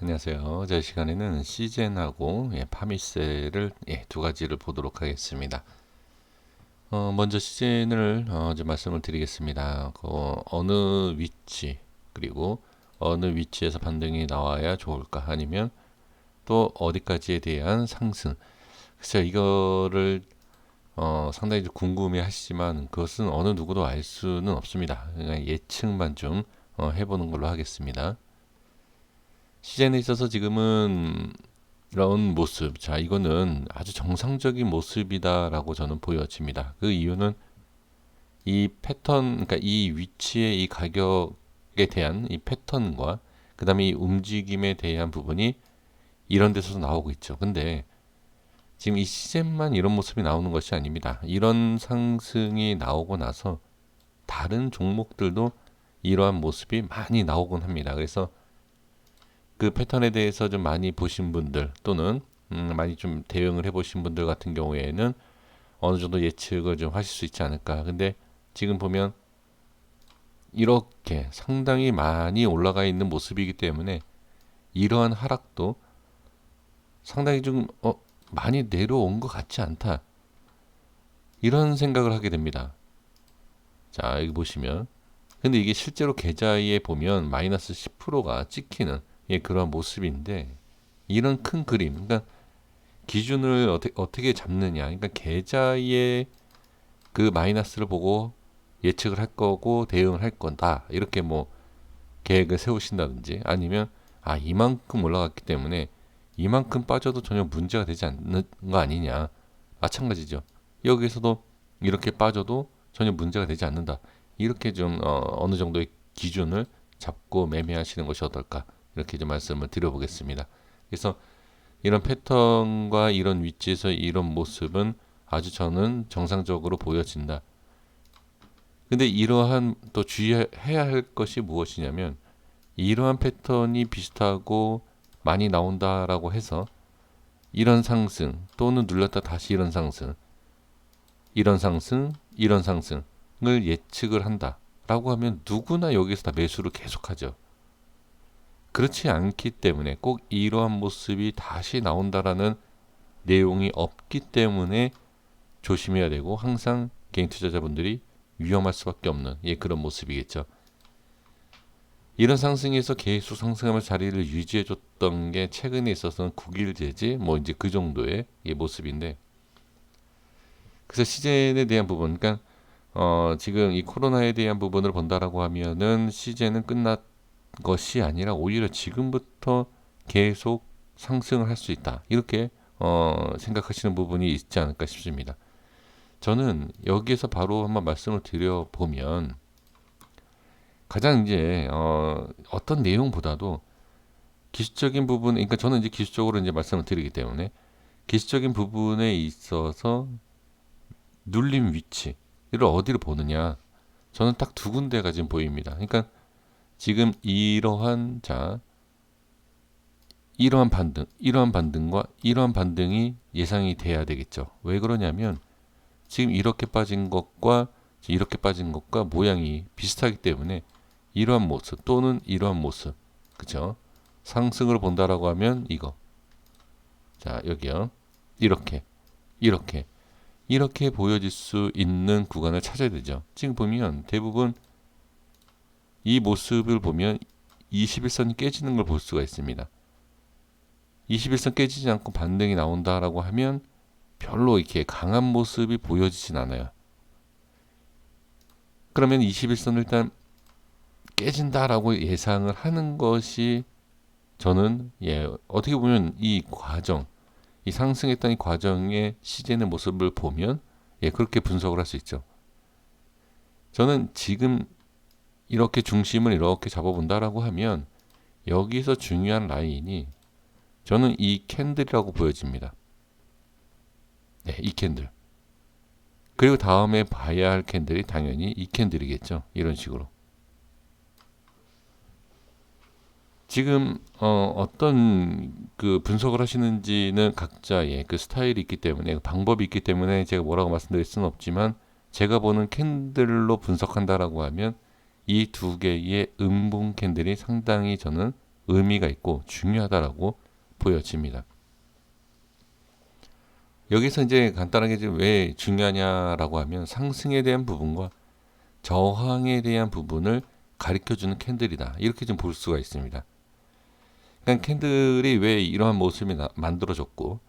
안녕하세요. 제 시간에는 시젠하고 파미셀을 두 가지를 보도록 하겠습니다. 먼저 시젠을 좀 말씀을 드리겠습니다. 어느 위치 그리고 어느 위치에서 반등이 나와야 좋을까 아니면 또 어디까지에 대한 상승. 글쎄요, 이거를 상당히 좀 궁금해 하시지만 그것은 어느 누구도 알 수는 없습니다. 그냥 예측만 좀 해보는 걸로 하겠습니다. 시즌에 있어서 지금은 이런 모습, 자, 이거는 아주 정상적인 모습이다라고 저는 보여집니다. 그 이유는 이 패턴, 그러니까 이 위치의 이 가격에 대한 이 패턴과 그 다음에 이 움직임에 대한 부분이 이런 데서 나오고 있죠. 근데 지금 이 시즌만 이런 모습이 나오는 것이 아닙니다. 이런 상승이 나오고 나서 다른 종목들도 이러한 모습이 많이 나오곤 합니다. 그래서 그 패턴에 대해서 좀 많이 보신 분들 또는 많이 좀 대응을 해보신 분들 같은 경우에는 어느 정도 예측을 좀 하실 수 있지 않을까. 근데 지금 보면 이렇게 상당히 많이 올라가 있는 모습이기 때문에 이러한 하락도 상당히 좀 많이 내려온 것 같지 않다. 이런 생각을 하게 됩니다. 자, 여기 보시면 근데 이게 실제로 계좌에 보면 마이너스 10%가 찍히는 그런 모습인데 이런 큰 그림, 그러니까 기준을 어떻게 잡느냐. 그러니까 계좌의 그 마이너스를 보고 예측을 할 거고 대응을 할 건다. 이렇게 뭐 계획을 세우신다든지 아니면 이만큼 올라갔기 때문에 이만큼 빠져도 전혀 문제가 되지 않는 거 아니냐. 마찬가지죠. 여기서도 이렇게 빠져도 전혀 문제가 되지 않는다. 이렇게 좀 어느 정도의 기준을 잡고 매매하시는 것이 어떨까. 이렇게 좀 말씀을 드려보겠습니다. 그래서 이런 패턴과 이런 위치에서 이런 모습은 아주 저는 정상적으로 보여진다. 근데 이러한 또 주의해야 할 것이 무엇이냐면 이러한 패턴이 비슷하고 많이 나온다라고 해서 이런 상승 또는 눌렸다 다시 이런 상승, 이런 상승, 이런 상승을 예측을 한다라고 하면 누구나 여기서 다 매수를 계속하죠. 그렇지 않기 때문에 꼭 이러한 모습이 다시 나온다라는 내용이 없기 때문에 조심해야 되고 항상 개인 투자자분들이 위험할 수밖에 없는 그런 모습이겠죠. 이런 상승에서 계속 상승하면서 자리를 유지해 줬던 게 최근에 있어서는 9일 제지 뭐 이제 그 정도의 모습인데 그래서 시즌에 대한 부분 그러니까 지금 이 코로나에 대한 부분을 본다라고 하면은 시즌은 끝난 것이 아니라 오히려 지금부터 계속 상승을 할 수 있다. 이렇게 생각하시는 부분이 있지 않을까 싶습니다. 저는 여기에서 바로 한번 말씀을 드려보면 가장 이제 어떤 내용보다도 기술적인 부분, 그러니까 저는 이제 기술적으로 이제 말씀을 드리기 때문에 기술적인 부분에 있어서 눌림 위치를 어디를 보느냐, 저는 딱 두 군데가 지금 보입니다. 그러니까 지금 이러한 반등, 이러한 반등과 이러한 반등이 예상이 돼야 되겠죠. 왜 그러냐면 지금 이렇게 빠진 것과 이렇게 빠진 것과 모양이 비슷하기 때문에 이러한 모습 또는 이러한 모습, 그죠? 상승을 본다라고 하면 이거, 자 여기요, 이렇게 이렇게 이렇게 보여질 수 있는 구간을 찾아야 되죠. 지금 보면 대부분 이 모습을 보면 21선이 깨지는 걸 볼 수가 있습니다. 21선 깨지지 않고 반등이 나온다라고 하면 별로 이렇게 강한 모습이 보여지진 않아요. 그러면 21선을 일단 깨진다라고 예상을 하는 것이 저는 어떻게 보면 이 과정, 이 상승했던 이 과정의 시즌의 모습을 보면 그렇게 분석을 할 수 있죠. 저는 지금 이렇게 중심을 이렇게 잡아본다라고 하면 여기서 중요한 라인이 저는 이 캔들이라고 보여집니다. 네, 이 캔들. 그리고 다음에 봐야 할 캔들이 당연히 이 캔들이겠죠. 이런 식으로. 지금 어떤 그 분석을 하시는지는 각자의 그 스타일이 있기 때문에 방법이 있기 때문에 제가 뭐라고 말씀드릴 수는 없지만 제가 보는 캔들로 분석한다라고 하면 이 두 개의 음봉 캔들이 상당히 저는 의미가 있고 중요하다라고 보여집니다. 여기서 이제 간단하게 지금 왜 중요하냐라고 하면 상승에 대한 부분과 저항에 대한 부분을 가리켜주는 캔들이다. 이렇게 좀 볼 수가 있습니다. 그러니까 캔들이 왜 이러한 모습이 만들어졌고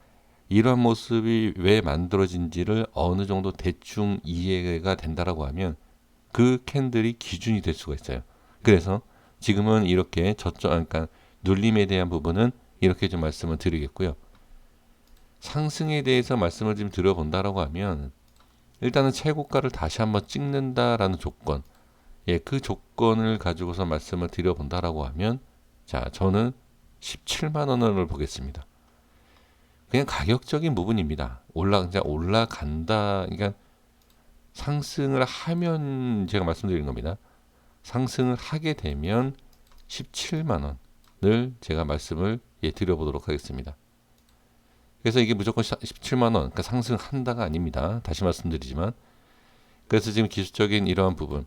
이러한 모습이 왜 만들어진지를 어느 정도 대충 이해가 된다라고 하면 그 캔들이 기준이 될 수가 있어요. 그래서 지금은 이렇게 그러니까 눌림에 대한 부분은 이렇게 좀 말씀을 드리겠고요. 상승에 대해서 말씀을 좀 드려본다라고 하면 일단은 최고가를 다시 한번 찍는다라는 조건, 그 조건을 가지고서 말씀을 드려본다라고 하면 자, 저는 17만 원을 보겠습니다. 그냥 가격적인 부분입니다. 올라간다. 그러니까 상승을 하면 제가 말씀드린 겁니다. 상승을 하게 되면 17만 원을 제가 말씀을 드려보도록 하겠습니다. 그래서 이게 무조건 17만 원, 그러니까 상승한다가 아닙니다. 다시 말씀드리지만. 그래서 지금 기술적인 이러한 부분,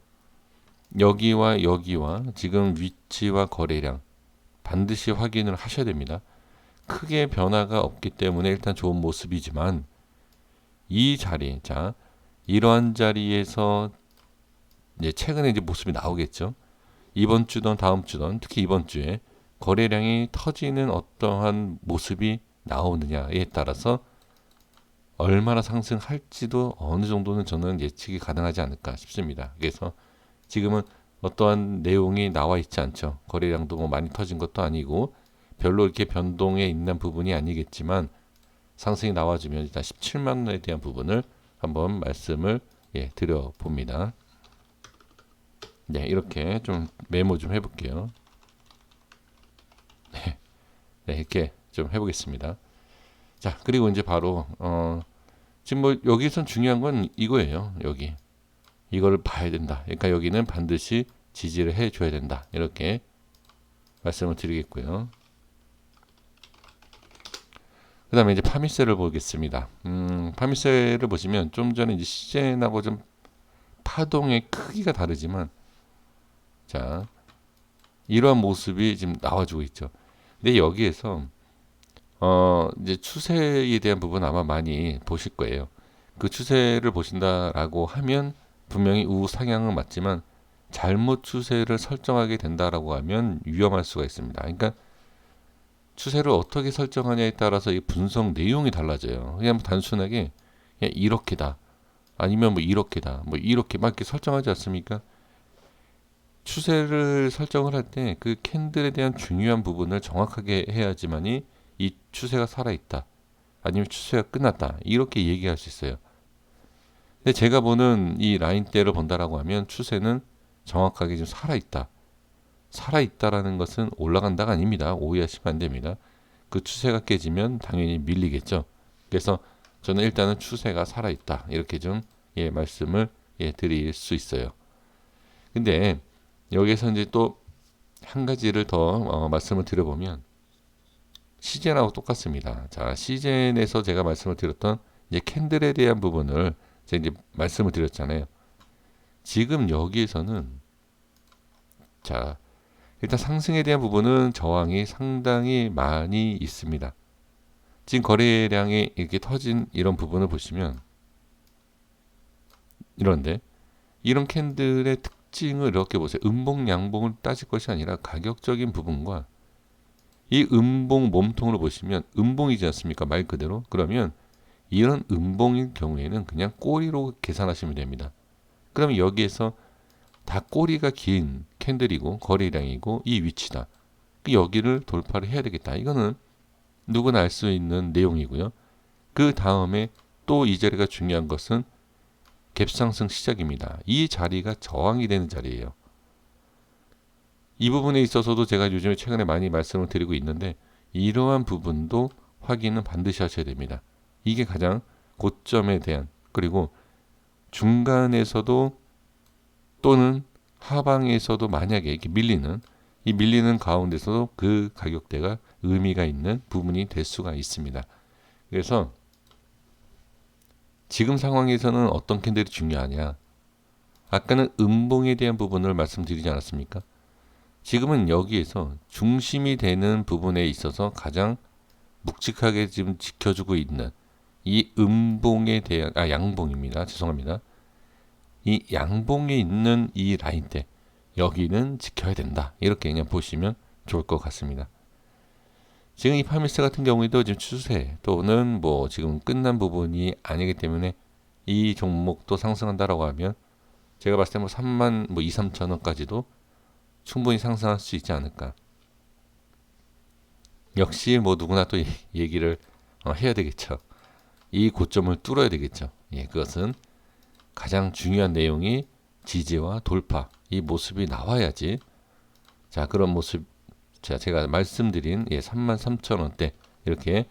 여기와 여기와 지금 위치와 거래량 반드시 확인을 하셔야 됩니다. 크게 변화가 없기 때문에 일단 좋은 모습이지만 이 자리, 자, 이러한 자리에서 이제 최근에 이제 모습이 나오겠죠. 이번 주든 다음 주든 특히 이번 주에 거래량이 터지는 어떠한 모습이 나오느냐에 따라서 얼마나 상승할지도 어느 정도는 저는 예측이 가능하지 않을까 싶습니다. 그래서 지금은 어떠한 내용이 나와 있지 않죠. 거래량도 뭐 많이 터진 것도 아니고 별로 이렇게 변동에 있는 부분이 아니겠지만 상승이 나와주면 일단 17만 원에 대한 부분을 한번 말씀을 드려봅니다. 네, 이렇게 좀 메모 좀 해볼게요. 네, 이렇게 좀 해보겠습니다. 자, 그리고 이제 바로 지금 뭐 여기선 중요한 건 이거예요. 여기 이거를 봐야 된다. 그러니까 여기는 반드시 지지를 해줘야 된다. 이렇게 말씀을 드리겠고요. 그 다음에 이제 파미세를 보겠습니다. 파미세를 보시면 좀 전에 이제 시젠하고 좀 파동의 크기가 다르지만 자, 이러한 모습이 지금 나와주고 있죠. 근데 여기에서 이제 추세에 대한 부분 아마 많이 보실 거예요. 그 추세를 보신다라고 하면 분명히 우상향은 맞지만 잘못 추세를 설정하게 된다라고 하면 위험할 수가 있습니다. 그러니까 추세를 어떻게 설정하냐에 따라서 이 분석 내용이 달라져요. 그냥 단순하게 그냥 이렇게다 아니면 뭐 이렇게다 뭐 이렇게 막 이렇게 설정하지 않습니까? 추세를 설정을 할 때 그 캔들에 대한 중요한 부분을 정확하게 해야지만이 이 추세가 살아있다 아니면 추세가 끝났다 이렇게 얘기할 수 있어요. 근데 제가 보는 이 라인대를 본다라고 하면 추세는 정확하게 좀 살아있다라는 것은 올라간다가 아닙니다. 오해하시면 안 됩니다. 그 추세가 깨지면 당연히 밀리겠죠. 그래서 저는 일단은 추세가 살아있다 이렇게 좀 말씀을 드릴 수 있어요. 근데 여기서 이제 또 한 가지를 더 말씀을 드려보면 시젠하고 똑같습니다. 자, 시젠에서 제가 말씀을 드렸던 이제 캔들에 대한 부분을 제가 이제 말씀을 드렸잖아요. 지금 여기에서는 자, 일단 상승에 대한 부분은 저항이 상당히 많이 있습니다. 지금 거래량이 이렇게 터진 이런 부분을 보시면 이런데 이런 캔들의 특징을 이렇게 보세요. 음봉 양봉을 따질 것이 아니라 가격적인 부분과 이 음봉 몸통으로 보시면 음봉이지 않습니까? 말 그대로. 그러면 이런 음봉일 경우에는 그냥 꼬리로 계산하시면 됩니다. 그러면 여기에서 다 꼬리가 긴 캔들이고 거래량이고 이 위치다. 여기를 돌파를 해야 되겠다. 이거는 누구나 알 수 있는 내용이고요. 그 다음에 또 이 자리가 중요한 것은 갭상승 시작입니다. 이 자리가 저항이 되는 자리예요. 이 부분에 있어서도 제가 요즘에 최근에 많이 말씀을 드리고 있는데 이러한 부분도 확인은 반드시 하셔야 됩니다. 이게 가장 고점에 대한 그리고 중간에서도 또는 하방에서도 만약에 이렇게 밀리는 가운데서도 그 가격대가 의미가 있는 부분이 될 수가 있습니다. 그래서 지금 상황에서는 어떤 캔들이 중요하냐? 아까는 음봉에 대한 부분을 말씀드리지 않았습니까? 지금은 여기에서 중심이 되는 부분에 있어서 가장 묵직하게 지금 지켜주고 있는 이 음봉에 대한 양봉입니다. 죄송합니다. 이 양봉에 있는 이 라인대 여기는 지켜야 된다. 이렇게 그냥 보시면 좋을 것 같습니다. 지금 이 파미스 같은 경우에도 지금 추세 또는 뭐 지금 끝난 부분이 아니기 때문에 이 종목도 상승한다라고 하면 제가 봤을 때 뭐 3만 뭐 2, 3천 원까지도 충분히 상승할 수 있지 않을까. 역시 뭐 누구나 또 얘기를 해야 되겠죠. 이 고점을 뚫어야 되겠죠. 예, 그것은 가장 중요한 내용이 지지와 돌파 이 모습이 나와야지. 자, 그런 모습 제가 말씀드린 33,000원대 이렇게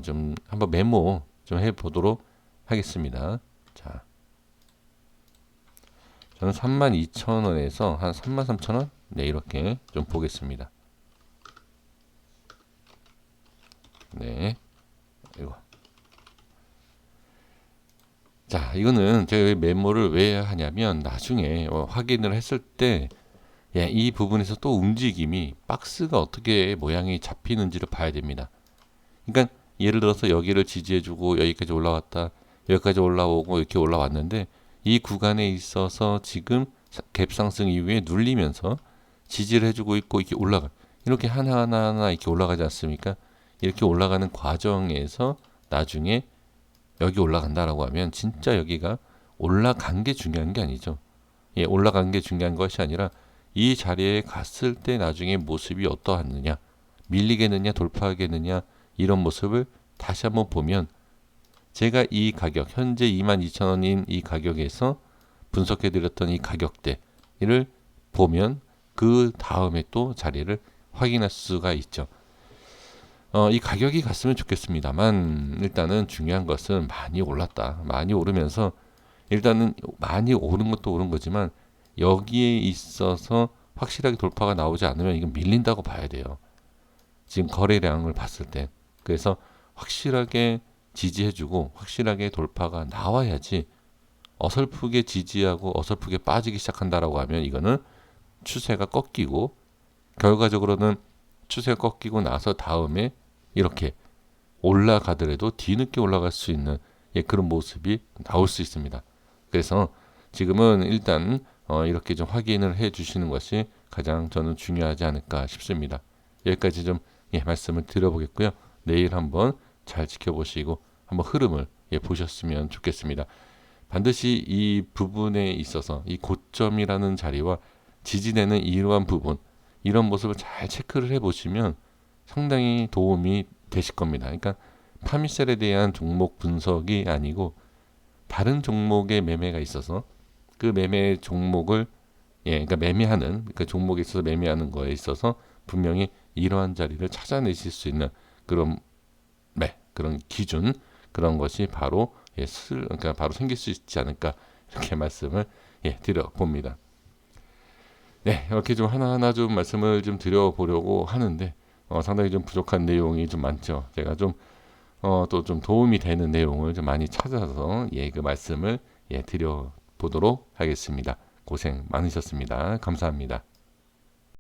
좀 한번 메모 좀 해보도록 하겠습니다. 자, 저는 32,000원에서 한 33,000원 네 이렇게 좀 보겠습니다. 네, 이거. 자, 이거는 제가 메모를 왜 하냐면 나중에 확인을 했을 때 이 부분에서 또 움직임이 박스가 어떻게 모양이 잡히는지를 봐야 됩니다. 그러니까 예를 들어서 여기를 지지해주고 여기까지 올라왔다, 여기까지 올라오고 이렇게 올라왔는데 이 구간에 있어서 지금 갭 상승 이후에 눌리면서 지지를 해주고 있고 이렇게 올라가 이렇게 하나하나 이렇게 올라가지 않습니까? 이렇게 올라가는 과정에서 나중에 여기 올라간다라고 하면 진짜 여기가 올라간 게 중요한 게 아니죠. 예, 올라간 게 중요한 것이 아니라 이 자리에 갔을 때 나중에 모습이 어떠하느냐, 밀리겠느냐, 돌파하겠느냐 이런 모습을 다시 한번 보면 제가 이 가격 현재 22,000원인 이 가격에서 분석해 드렸던 이 가격대를 보면 그 다음에 또 자리를 확인할 수가 있죠. 이 가격이 갔으면 좋겠습니다만 일단은 중요한 것은 많이 올랐다. 많이 오르면서 일단은 많이 오른 것도 오른 거지만 여기에 있어서 확실하게 돌파가 나오지 않으면 이건 밀린다고 봐야 돼요. 지금 거래량을 봤을 때. 그래서 확실하게 지지해주고 확실하게 돌파가 나와야지 어설프게 지지하고 어설프게 빠지기 시작한다라고 하면 이거는 추세가 꺾이고 결과적으로는 추세가 꺾이고 나서 다음에 이렇게 올라가더라도 뒤늦게 올라갈 수 있는 그런 모습이 나올 수 있습니다. 그래서 지금은 일단 이렇게 좀 확인을 해 주시는 것이 가장 저는 중요하지 않을까 싶습니다. 여기까지 좀 말씀을 드려보겠고요. 내일 한번 잘 지켜보시고 한번 흐름을 보셨으면 좋겠습니다. 반드시 이 부분에 있어서 이 고점이라는 자리와 지지되는 이러한 부분 이런 모습을 잘 체크를 해보시면 상당히 도움이 되실 겁니다. 그러니까 파미셀에 대한 종목 분석이 아니고 다른 종목의 매매가 있어서 그 매매 종목을 그러니까 매매하는 그 종목에 있어서 매매하는 거에 있어서 분명히 이러한 자리를 찾아내실 수 있는 그런 그런 기준 그런 것이 바로 그러니까 바로 생길 수 있지 않을까 이렇게 말씀을 드려 봅니다. 네, 이렇게 좀 하나하나 좀 말씀을 좀 드려보려고 하는데 상당히 좀 부족한 내용이 좀 많죠. 제가 좀 또 좀 도움이 되는 내용을 좀 많이 찾아서 그 말씀을 드려 보도록 하겠습니다. 고생 많으셨습니다. 감사합니다.